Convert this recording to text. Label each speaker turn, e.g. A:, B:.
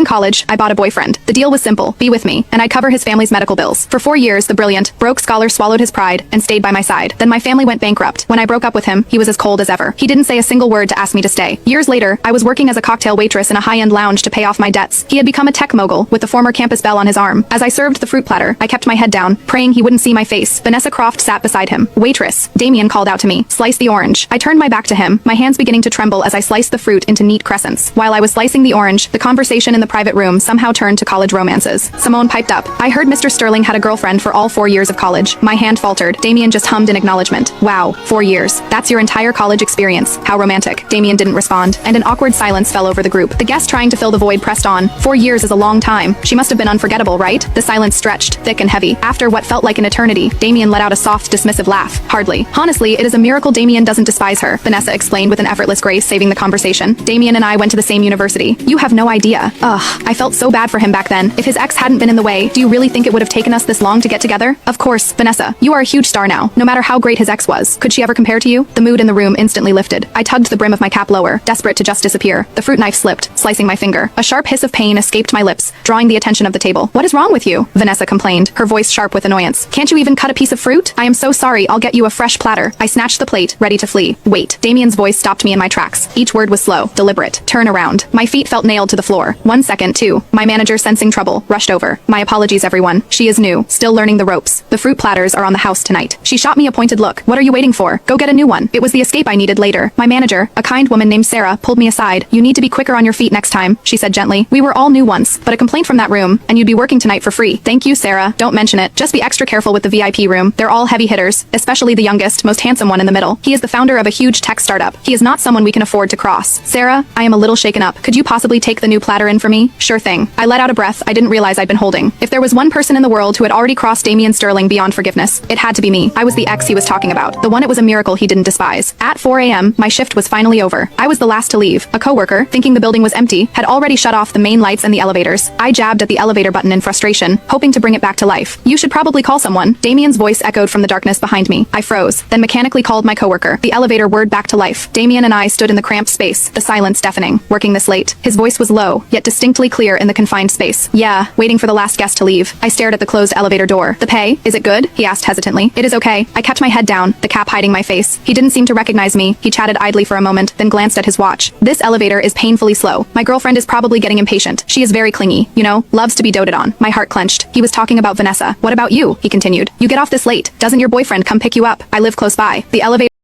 A: In college, I bought a boyfriend. The deal was simple: be with me, and I'd cover his family's medical bills. For 4 years, the brilliant, broke scholar swallowed his pride and stayed by my side. Then my family went bankrupt. When I broke up with him, he was as cold as ever. He didn't say a single word to ask me to stay. Years later, I was working as a cocktail waitress in a high-end lounge to pay off my debts. He had become a tech mogul, with the former campus belle on his arm. As I served the fruit platter, I kept my head down, praying he wouldn't see my face. Vanessa Croft sat beside him. "Waitress," Damien called out to me. "Slice the orange." I turned my back to him, my hands beginning to tremble as I sliced the fruit into neat crescents. While I was slicing the orange, the conversation in the private room somehow turned to college romances. Simone piped up. "I heard Mr. Sterling had a girlfriend for all 4 years of college." My hand faltered. Damien just hummed in acknowledgement. "Wow, 4 years. That's your entire college experience. How romantic." Damien didn't respond, and an awkward silence fell over the group. The guest trying to fill the void pressed on. 4 years is a long time. She must have been unforgettable, right? The silence stretched, thick and heavy. After what felt like an eternity, Damien let out a soft, dismissive laugh. "Hardly. Honestly, it is a miracle Damien doesn't despise her," Vanessa explained with an effortless grace, saving the conversation. "Damien and I went to the same university. You have no idea." Ugh, I felt so bad for him back then. If his ex hadn't been in the way, do you really think it would have taken us this long to get together? Of course, Vanessa, you are a huge star now, no matter how great his ex was. Could she ever compare to you? The mood in the room instantly lifted. I tugged the brim of my cap lower, desperate to just disappear. The fruit knife slipped, slicing my finger. A sharp hiss of pain escaped my lips, drawing the attention of the table. "What is wrong with you?" Vanessa complained, her voice sharp with annoyance. "Can't you even cut a piece of fruit? I am so sorry, I'll get you a fresh platter." I snatched the plate, ready to flee. "Wait." Damien's voice stopped me in my tracks. Each word was slow, deliberate. "Turn around." My feet felt nailed to the floor. 1 second, 2. My manager, sensing trouble, rushed over. "My apologies, everyone. She is new, still learning the ropes. The fruit platters are on the house tonight." She shot me a pointed look. "What are you waiting for? Go get a new one." It was the escape I needed later. My manager, a kind woman named Sarah, pulled me aside. "You need to be quicker on your feet next time," she said gently. "We were all new once, but a complaint from that room, and you'd be working tonight for free." "Thank you, Sarah. Don't mention it. Just be extra careful with the VIP room. They're all heavy hitters, especially the youngest, most handsome one in the middle. He is the founder of a huge tech startup. He is not someone we can afford to cross." "Sarah, I am a little shaken up. Could you possibly take the new platter in for me?" "Sure thing." I let out a breath I didn't realize I'd been holding. If there was one person in the world who had already crossed Damien Sterling beyond forgiveness, it had to be me. I was the ex he was talking about, the one it was a miracle he didn't despise. At 4 a.m., my shift was finally over. I was the last to leave. A coworker, thinking the building was empty, had already shut off the main lights and the elevators. I jabbed at the elevator button in frustration, hoping to bring it back to life. "You should probably call someone." Damien's voice echoed from the darkness behind me. I froze, then mechanically called my coworker. The elevator whirred back to life. Damien and I stood in the cramped space, the silence deafening. "Working this late?" His voice was low, yet distinctly clear in the confined space. "Yeah, waiting for the last guest to leave." I stared at the closed elevator door. "The pay? Is it good?" he asked hesitantly. "It is okay." I kept my head down, the cap hiding my face. He didn't seem to recognize me. He chatted idly for a moment, then glanced at his watch. "This elevator is painfully slow. My girlfriend is probably getting impatient. She is very clingy, you know, loves to be doted on." My heart clenched. He was talking about Vanessa. "What about you?" he continued. "You get off this late. Doesn't your boyfriend come pick you up? I live close by." The elevator